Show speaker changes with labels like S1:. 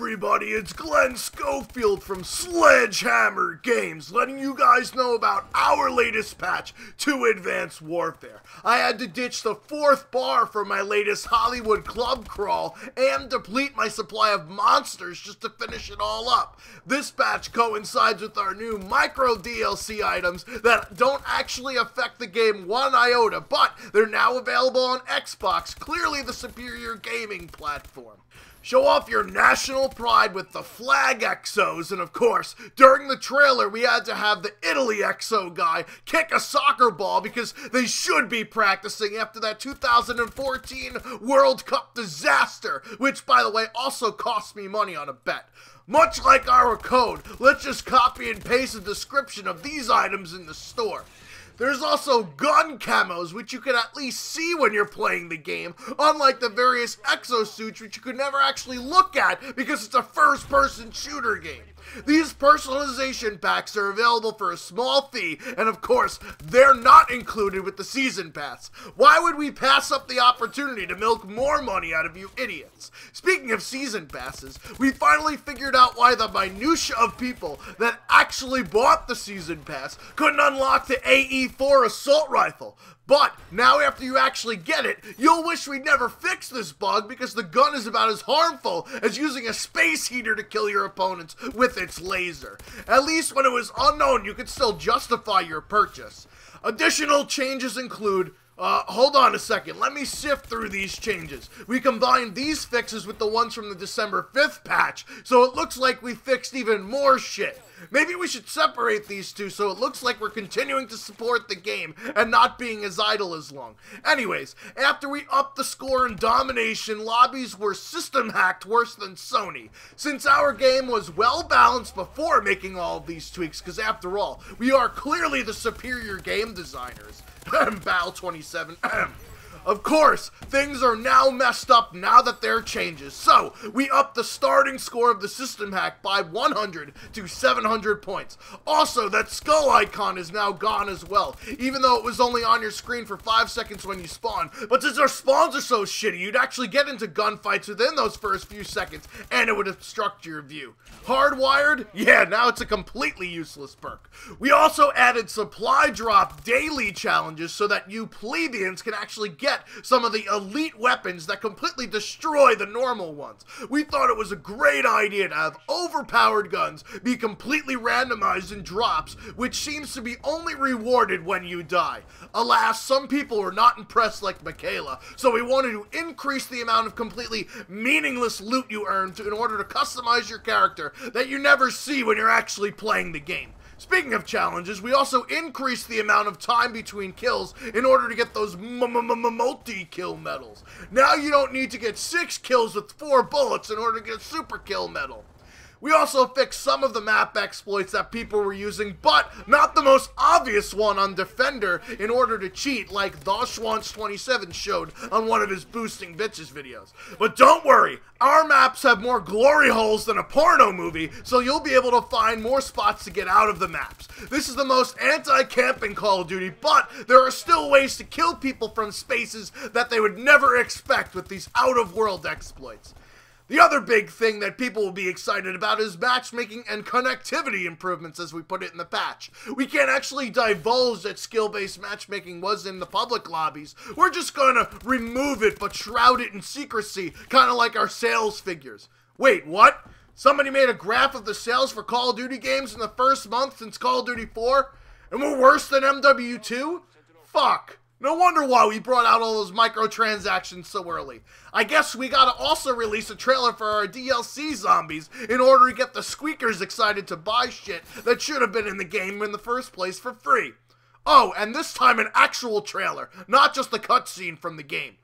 S1: everybody, it's Glenn Schofield from Sledgehammer Games, letting you guys know about our latest patch to Advanced Warfare. I had to ditch the 4th bar for my latest Hollywood club crawl and deplete my supply of monsters just to finish it all up. This patch coincides with our new micro DLC items that don't actually affect the game one iota, but they're now available on Xbox, clearly the superior gaming platform. Show off your national pride with the flag exos, and of course, during the trailer we had to have the Italy exo guy kick a soccer ball because they should be practicing after that 2014 World Cup disaster, which by the way also cost me money on a bet. Much like our code, let's just copy and paste the description of these items in the store. There's also gun camos, which you can at least see when you're playing the game, unlike the various exosuits, which you could never actually look at because it's a first-person shooter game. These personalization packs are available for a small fee, and of course, they're not included with the season pass. Why would we pass up the opportunity to milk more money out of you idiots? Speaking of season passes, we finally figured out why the minutia of people that actually bought the season pass couldn't unlock the AE4 assault rifle. But now after you actually get it, you'll wish we'd never fixed this bug because the gun is about as harmful as using a space heater to kill your opponents with its laser. At least when it was unknown, you could still justify your purchase. Additional changes include hold on a second, let me sift through these changes. We combined these fixes with the ones from the December 5th patch, so it looks like we fixed even more shit. Maybe we should separate these two so it looks like we're continuing to support the game and not being as idle as long. Anyways, after we upped the score in domination, lobbies were system hacked worse than Sony. Since our game was well balanced before making all of these tweaks, because after all, we are clearly the superior game designers. Bal 27. Of course, things are now messed up now that there are changes, so we upped the starting score of the system hack by 100 to 700 points. Also, that skull icon is now gone as well, even though it was only on your screen for 5 seconds when you spawn. But since our spawns are so shitty, you'd actually get into gunfights within those first few seconds, and it would obstruct your view. Hardwired? Yeah, now it's a completely useless perk. We also added supply drop daily challenges so that you plebeians can actually get some of the elite weapons that completely destroy the normal ones. We thought it was a great idea to have overpowered guns be completely randomized in drops, which seems to be only rewarded when you die. Alas, some people were not impressed like Michaela, so we wanted to increase the amount of completely meaningless loot you earn in order to customize your character that you never see when you're actually playing the game. Speaking of challenges, we also increased the amount of time between kills in order to get those multi-kill medals. Now you don't need to get 6 kills with 4 bullets in order to get a super kill medal. We also fixed some of the map exploits that people were using, but not the most obvious one on Defender in order to cheat, like Doshwants27 showed on one of his boosting bitches videos. But don't worry, our maps have more glory holes than a porno movie, so you'll be able to find more spots to get out of the maps. This is the most anti-camping Call of Duty, but there are still ways to kill people from spaces that they would never expect with these out-of-world exploits. The other big thing that people will be excited about is matchmaking and connectivity improvements, as we put it in the patch. We can't actually divulge that skill-based matchmaking was in the public lobbies. We're just gonna remove it but shroud it in secrecy, kinda like our sales figures. Wait, what? Somebody made a graph of the sales for Call of Duty games in the first month since Call of Duty 4? And we're worse than MW2? Fuck. No wonder why we brought out all those microtransactions so early. I guess we gotta also release a trailer for our DLC zombies in order to get the squeakers excited to buy shit that should have been in the game in the first place for free. Oh, and this time an actual trailer, not just a cutscene from the game.